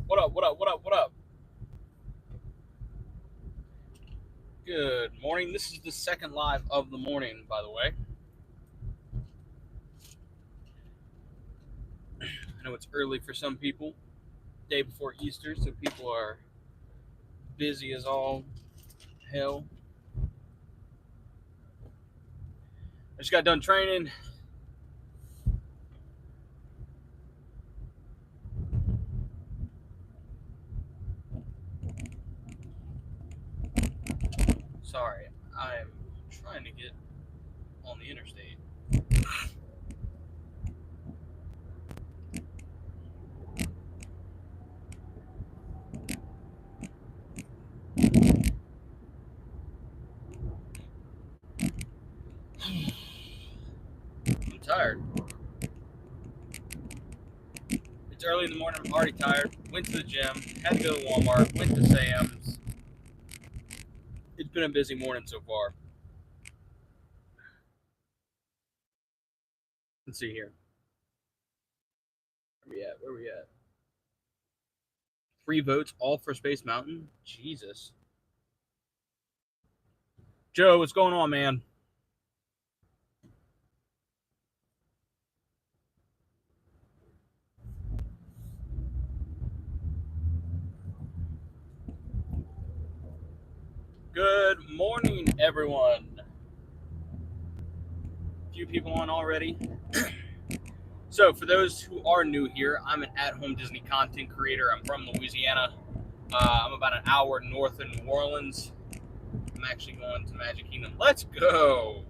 What up? What up? What up? What up? Good morning. This is the second live of the morning, by the way. I know it's early for some people, day before Easter, so people are busy as all hell. I just got done training. Sorry, I'm trying to get on the interstate. I'm tired. It's early in the morning. I'm already tired. Went to the gym, had to go to Walmart, went to Sam's. It's been a busy morning so far. Let's see here. Where we at? Where we at? 3 votes, all for Space Mountain. Jesus. Joe, what's going on, man? Good morning, everyone. A few people on already. So, for those who are new here, I'm an at-home Disney content creator. I'm from Louisiana. I'm about an hour north of New Orleans. I'm actually going to Magic Kingdom. Let's go.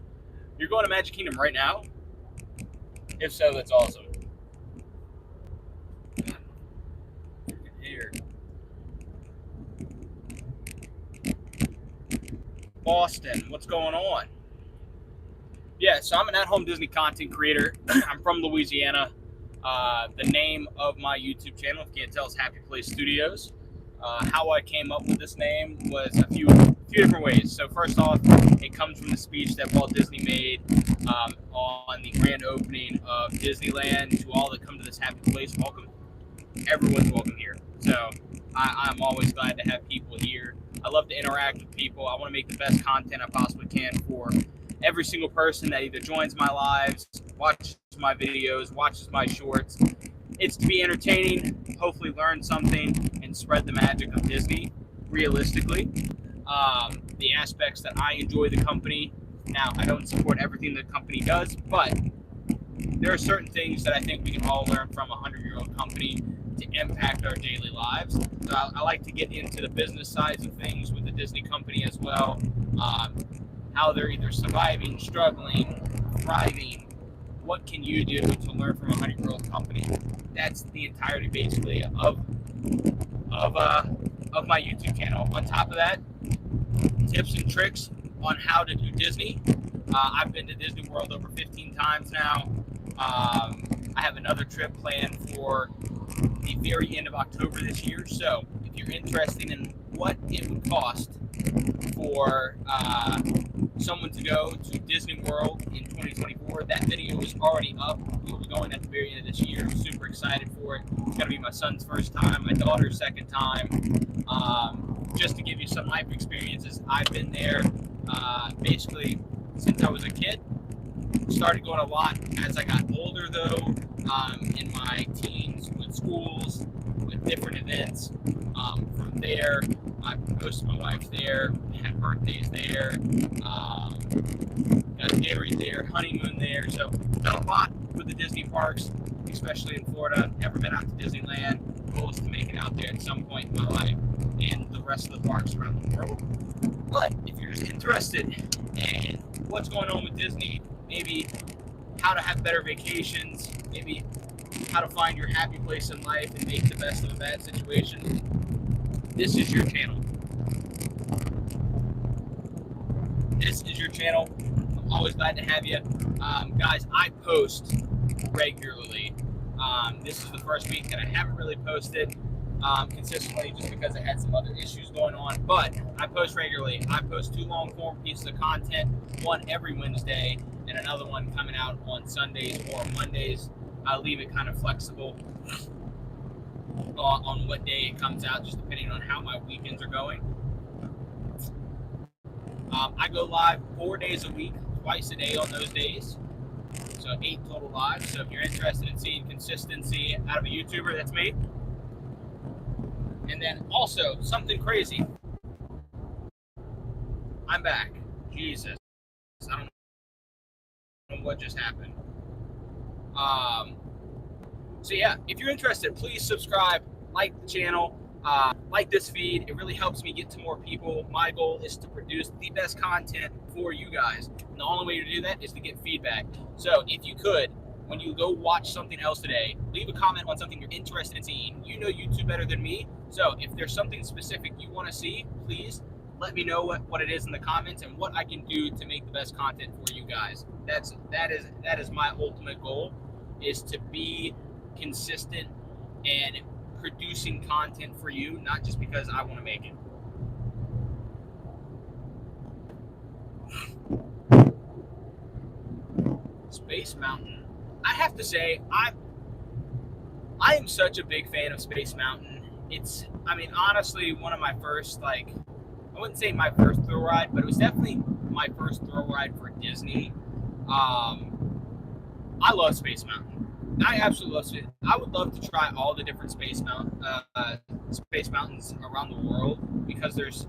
You're going to Magic Kingdom right now? If so, that's awesome. Here. Boston, what's going on? Yeah, so I'm an at-home Disney content creator. I'm from Louisiana. The name of my YouTube channel, if you can't tell, is Happy Place Studios. How I came up with this name was a few different ways. So first off, it comes from the speech that Walt Disney made on the grand opening of Disneyland. To all that come to this happy place, welcome. Everyone's welcome here. So I'm always glad to have people here. I love to interact with people. I want to make the best content I possibly can for every single person that either joins my lives, watches my videos, watches my shorts. It's to be entertaining, hopefully learn something, and spread the magic of Disney realistically. The aspects that I enjoy the company. Now, I don't support everything the company does, but there are certain things that I think we can all learn from a 100-year-old company to impact our daily lives. So I like to get into the business sides of things with the Disney company as well. How they're either surviving, struggling, thriving. What can you do to learn from a 100-year-old company? That's the entirety, basically, of my YouTube channel. On top of that, tips and tricks on how to do Disney. I've been to Disney World over 15 times now. I have another trip planned for the very end of October this year. So if you're interested in what it would cost for someone to go to Disney World in 2024, that video is already up. We'll be going at the very end of this year. Super excited for it. It's going to be my son's first time, my daughter's second time. Just to give you some life experiences, I've been there basically since I was a kid. Started going a lot as I got older, though, in my teens with schools, with different events. From there, I proposed to my wife there, had birthdays there, got married there, honeymoon there. So, done a lot with the Disney parks, especially in Florida. Never been out to Disneyland. Goal is to make it out there at some point in my life, and the rest of the parks around the world. But if you're just interested in what's going on with Disney, maybe how to have better vacations, maybe how to find your happy place in life and make the best of a bad situation, this is your channel. This is your channel. I'm always glad to have you. Guys, I post regularly. This is the first week that I haven't really posted consistently just because I had some other issues going on, but I post regularly. I post 2 long form pieces of content, one every Wednesday and another one coming out on Sundays or Mondays. I leave it kind of flexible. on what day it comes out, just depending on how my weekends are going. I go live 4 days a week, twice a day on those days. So 8 total lives. So if you're interested in seeing consistency out of a YouTuber, that's me. And then also, something crazy. I'm back. Jesus. I don't know what just happened. So yeah, if you're interested, please subscribe, like the channel, like this feed. It really helps me get to more people. My goal is to produce the best content for you guys. And the only way to do that is to get feedback. So if you could, when you go watch something else today, leave a comment on something you're interested in seeing. You know YouTube better than me. So if there's something specific you want to see, please let me know what it is in the comments and what I can do to make the best content for you guys. That is my ultimate goal, is to be consistent and producing content for you, not just because I want to make it. Space Mountain. I have to say, I am such a big fan of Space Mountain. It's, I mean, honestly, one of my first, like, I wouldn't say my first thrill ride, but it was definitely my first thrill ride for Disney. I love Space Mountain. I absolutely love it. I would love to try all the different Space Mountains around the world, because there's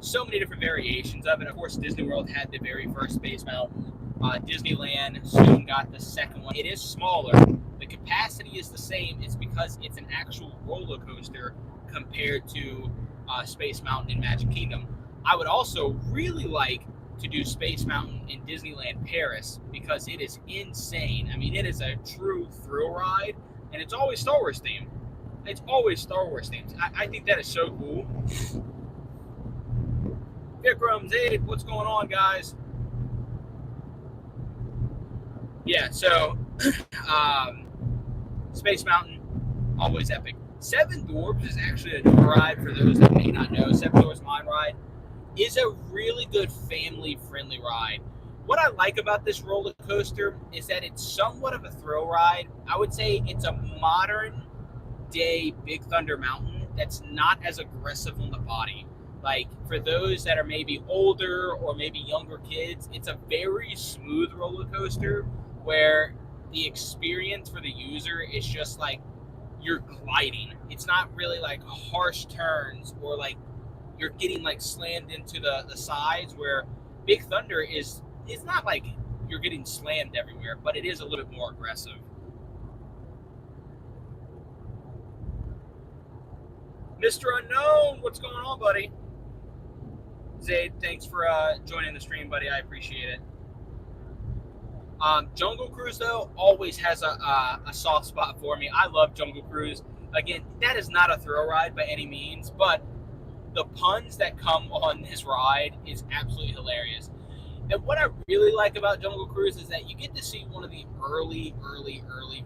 so many different variations of it. Of course, Disney World had the very first Space Mountain. Disneyland soon got the second one. It is smaller. The capacity is the same. It's because it's an actual roller coaster compared to Space Mountain in Magic Kingdom. I would also really like to do Space Mountain in Disneyland Paris, because it is insane. I mean, it is a true thrill ride, and it's always Star Wars themed. It's always Star Wars themed. I think that is so cool. Vikram, Zaid, what's going on, guys? Yeah, so Space Mountain, always epic. Seven Dwarfs is actually a new ride for those that may not know. Seven Dwarfs Mine Ride is a really good family-friendly ride. What I like about this roller coaster is that it's somewhat of a thrill ride. I would say it's a modern-day Big Thunder Mountain that's not as aggressive on the body. Like, for those that are maybe older or maybe younger kids, it's a very smooth roller coaster where the experience for the user is just like you're gliding. It's not really like harsh turns or like you're getting like slammed into the sides, where Big Thunder is, it's not like you're getting slammed everywhere, but it is a little bit more aggressive. Mr. Unknown, what's going on, buddy? Zaid, thanks for joining the stream, buddy. I appreciate it. Jungle Cruise, though, always has a soft spot for me. I love Jungle Cruise. Again, that is not a thrill ride by any means, but the puns that come on this ride is absolutely hilarious. And what I really like about Jungle Cruise is that you get to see one of the early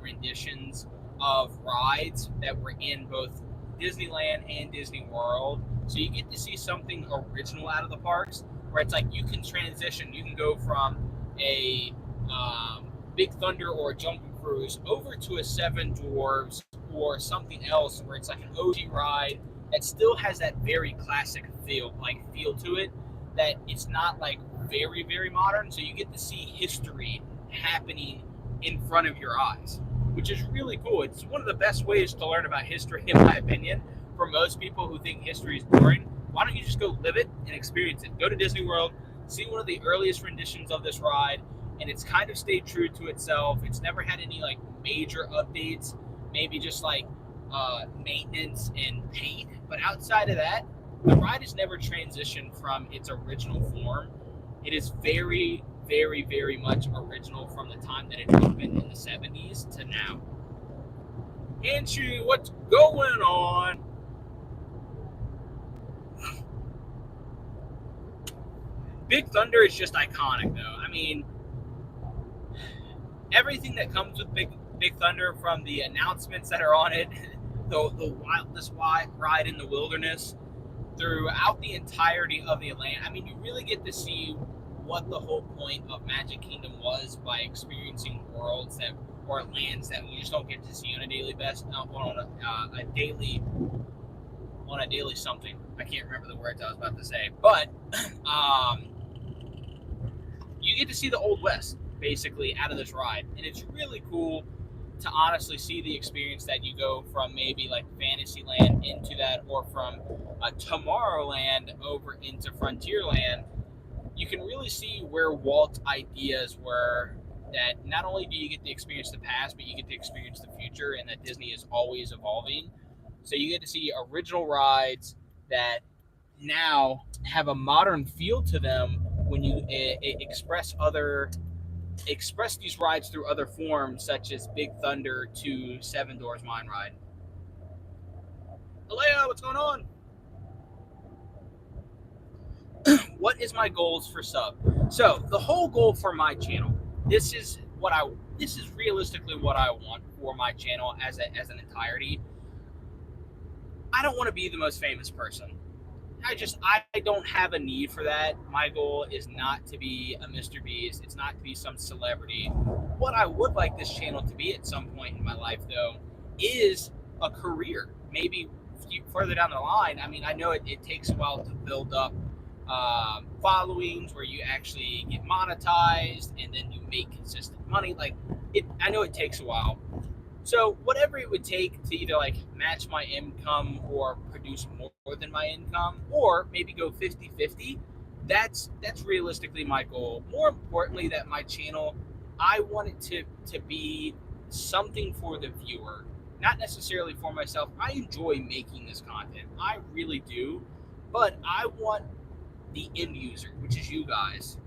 renditions of rides that were in both Disneyland and Disney World. So you get to see something original out of the parks, where it's like you can transition. You can go from a Big Thunder or a Jungle Cruise over to a Seven Dwarfs or something else, where it's like an OG ride that still has that very classic feel to it, that it's not like very modern. So you get to see history happening in front of your eyes, which is really cool. It's one of the best ways to learn about history, in my opinion. For most people who think history is boring, why don't you just go live it and experience it? Go to Disney World, see one of the earliest renditions of this ride, and it's kind of stayed true to itself. It's never had any like major updates, maybe just like maintenance and paint. But outside of that, the ride has never transitioned from its original form. It is very much original from the time that it opened in the 70s to now. Anshu, what's going on? Big Thunder is just iconic, though. I mean, everything that comes with Big Thunder, from the announcements that are on it, the wildest ride in the wilderness, throughout the entirety of the land. I mean, you really get to see what the whole point of Magic Kingdom was by experiencing worlds that or lands that we just don't get to see on a daily on a daily something. I can't remember the words I was about to say, but you get to see the Old West basically out of this ride, and it's really cool to honestly see the experience that you go from maybe like Fantasyland into that, or from Tomorrowland over into Frontierland. You can really see where Walt's ideas were, that not only do you get to experience the past, but you get to experience the future, and that Disney is always evolving. So you get to see original rides that now have a modern feel to them when you express these rides through other forms, such as Big Thunder to Seven Doors Mine Ride. Alea, what's going on? What is my goals for sub? So the whole goal for my channel, this is realistically what I want for my channel as an entirety. I don't want to be the most famous person. I don't have a need for that. My goal is not to be a Mr. Beast. It's not to be some celebrity. What I would like this channel to be at some point in my life, though, is a career. Maybe further down the line. I mean, I know it takes a while to build up followings where you actually get monetized and then you make consistent money. I know it takes a while. So whatever it would take to either like match my income or produce more than my income, or maybe go 50-50, that's realistically my goal. More importantly, that my channel, I want it to be something for the viewer, not necessarily for myself. I enjoy making this content. I really do. But I want the end user, which is you guys.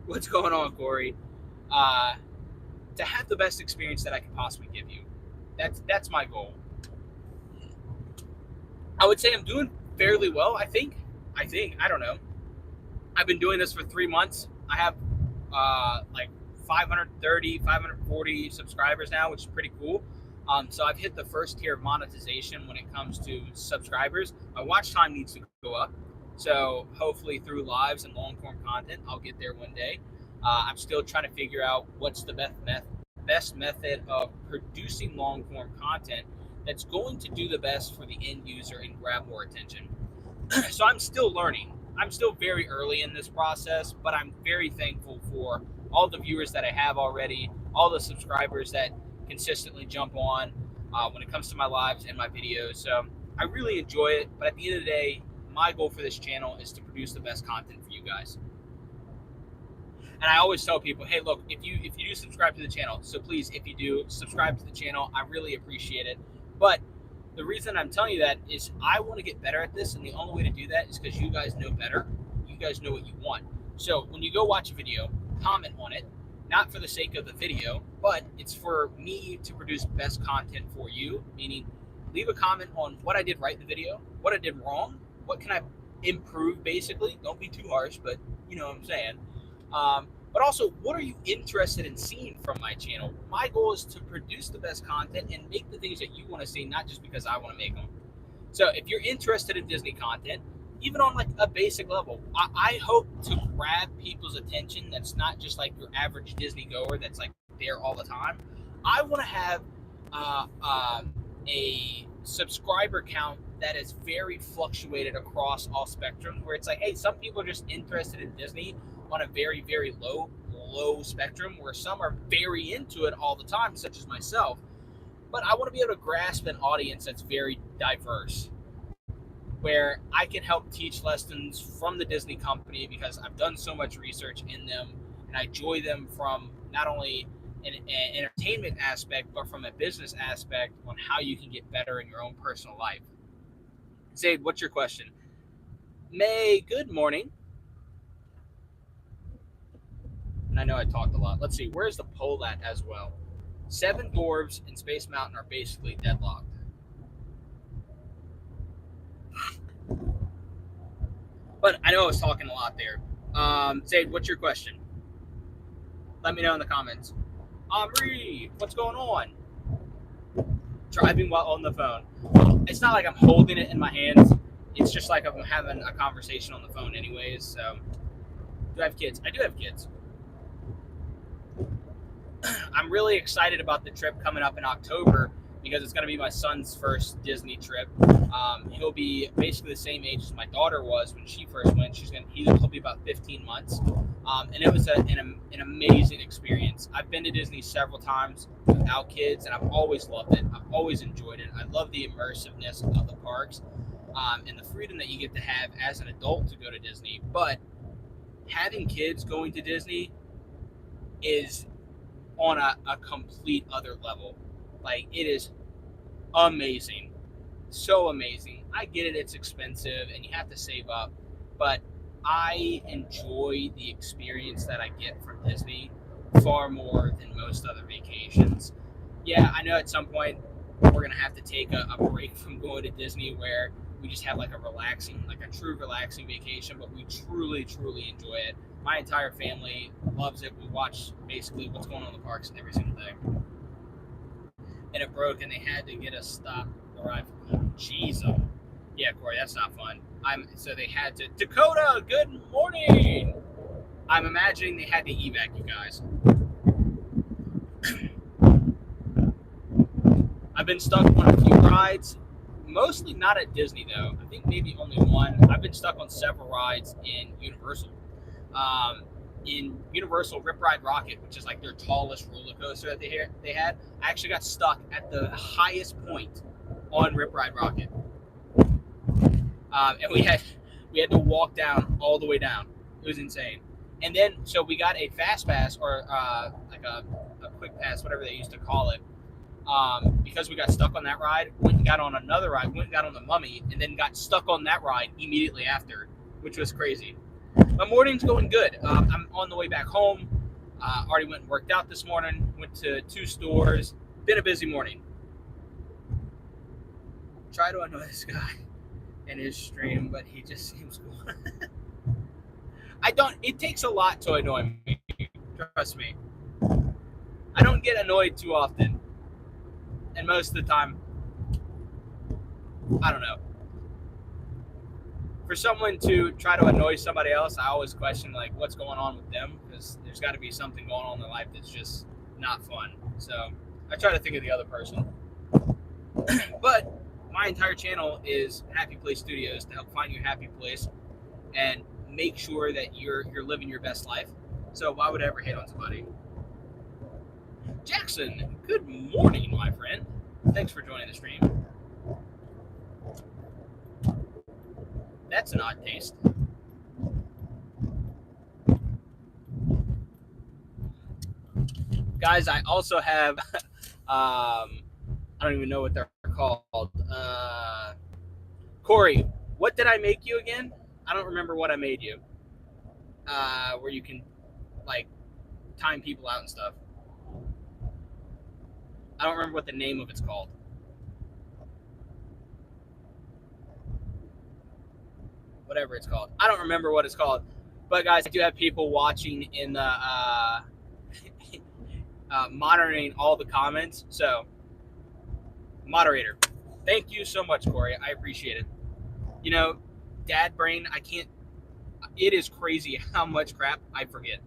What's going on, Corey? To have the best experience that I can possibly give you. That's my goal. I would say I'm doing fairly well, I think. I don't know. I've been doing this for 3 months. I have like 530, 540 subscribers now, which is pretty cool. So I've hit the first tier of monetization when it comes to subscribers. My watch time needs to go up. So hopefully through lives and long form content, I'll get there one day. I'm still trying to figure out what's the best method of producing long form content that's going to do the best for the end user and grab more attention. So I'm still learning. I'm still very early in this process, but I'm very thankful for all the viewers that I have already, all the subscribers that consistently jump on when it comes to my lives and my videos. So I really enjoy it, but at the end of the day, my goal for this channel is to produce the best content for you guys. And I always tell people, hey, look, if you do subscribe to the channel, so please, if you do subscribe to the channel, I really appreciate it. But the reason I'm telling you that is I want to get better at this, and the only way to do that is because you guys know better. You guys know what you want. So when you go watch a video, comment on it, not for the sake of the video, but it's for me to produce best content for you, meaning leave a comment on what I did right in the video, what I did wrong, what can I improve, basically. Don't be too harsh, but you know what I'm saying. But also, what are you interested in seeing from my channel? My goal is to produce the best content and make the things that you want to see, not just because I want to make them. So if you're interested in Disney content, even on like a basic level, I hope to grab people's attention. That's not just like your average Disney goer that's like there all the time. I want to have a subscriber count that is very fluctuated across all spectrums, where it's like, hey, some people are just interested in Disney on a very, very low spectrum, where some are very into it all the time, such as myself. But I want to be able to grasp an audience that's very diverse, where I can help teach lessons from the Disney company, because I've done so much research in them, and I enjoy them from not only an entertainment aspect, but from a business aspect on how you can get better in your own personal life. Zaid, what's your question? May, good morning. And I know I talked a lot. Let's see, where's the poll at as well? Seven Dwarves and Space Mountain are basically deadlocked. But I know I was talking a lot there. Zaid, what's your question? Let me know in the comments. Amri, what's going on? Driving while on the phone. It's not like I'm holding it in my hands. It's just like I'm having a conversation on the phone anyways. So, do I have kids? I do have kids. I'm really excited about the trip coming up in October because it's going to be my son's first Disney trip. He'll be basically the same age as my daughter was when she first went. He'll be about 15 months. And it was an amazing experience. I've been to Disney several times without kids, and I've always loved it. I've always enjoyed it. I love the immersiveness of the parks and the freedom that you get to have as an adult to go to Disney. But having kids going to Disney is on a complete other level. Like, it is amazing. So amazing. I get it, it's expensive and you have to save up, but I enjoy the experience that I get from Disney far more than most other vacations. Yeah, I know at some point we're going to have to take a break from going to Disney where we just have like a true relaxing vacation, but we truly, truly enjoy it. My entire family loves it. We watch basically what's going on in the parks every single day. And it broke, and they had to get us stopped. Jeez, yeah, Corey, that's not fun. So they had to. Dakota, good morning. I'm imagining they had to evac you guys. I've been stuck on a few rides, mostly not at Disney though. I think maybe only one. I've been stuck on several rides in Universal. In Universal Rip Ride Rocket, which is like their tallest roller coaster that they had, I actually got stuck at the highest point on Rip Ride Rocket, and we had to walk down all the way down. It was insane. And then so we got a fast pass or like a quick pass, whatever they used to call it, because we got stuck on that ride. Went and got on another ride, went and got on the Mummy, and then got stuck on that ride immediately after, which was crazy. My morning's going good. I'm on the way back home. Already went and worked out this morning. Went to 2 stores. Been a busy morning. Try to annoy this guy in his stream, but he just seems cool. It takes a lot to annoy me. Trust me. I don't get annoyed too often. And most of the time, I don't know. For someone to try to annoy somebody else, I always question like what's going on with them, because there's got to be something going on in their life that's just not fun. So I try to think of the other person. But my entire channel is Happy Place Studios to help find you a happy place and make sure that you're living your best life. So why would I ever hate on somebody? Jackson, good morning, my friend. Thanks for joining the stream. That's an odd taste. Guys, I also have, I don't even know what they're called. Corey, what did I make you again? I don't remember what I made you. Where you can, like, time people out and stuff. I don't remember what the name of it's called. Whatever it's called. I don't remember what it's called. But guys, I do have people watching in the monitoring all the comments. So, moderator, thank you so much, Corey. I appreciate it. You know, dad brain, it is crazy how much crap I forget.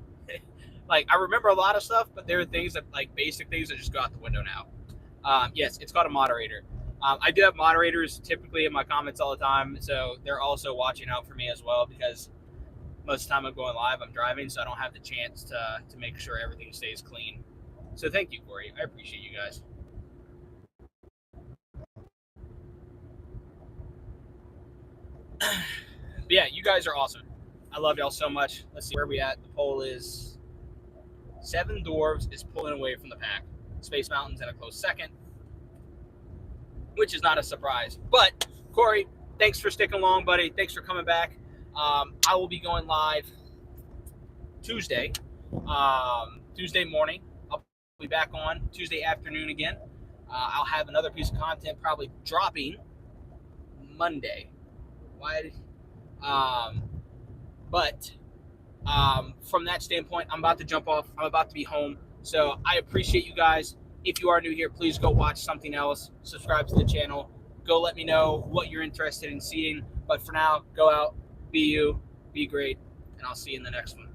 Like, I remember a lot of stuff, but there are things that, like, basic things that just go out the window now. Yes, it's called a moderator. I do have moderators typically in my comments all the time, so they're also watching out for me as well, because most of the time I'm going live, I'm driving, so I don't have the chance to make sure everything stays clean. So thank you, Corey. I appreciate you guys. But yeah, you guys are awesome. I love y'all so much. Let's see where we at. The poll is 7 Dwarves is pulling away from the pack. Space Mountain's in a close second, which is not a surprise. But Corey, thanks for sticking along, buddy. Thanks for coming back. I will be going live Tuesday morning. I'll be back on Tuesday afternoon again. I'll have another piece of content probably dropping Monday. But from that standpoint, I'm about to jump off. I'm about to be home. So I appreciate you guys. If you are new here, please go watch something else. Subscribe to the channel. Go let me know what you're interested in seeing. But for now, go out, be you, be great, and I'll see you in the next one.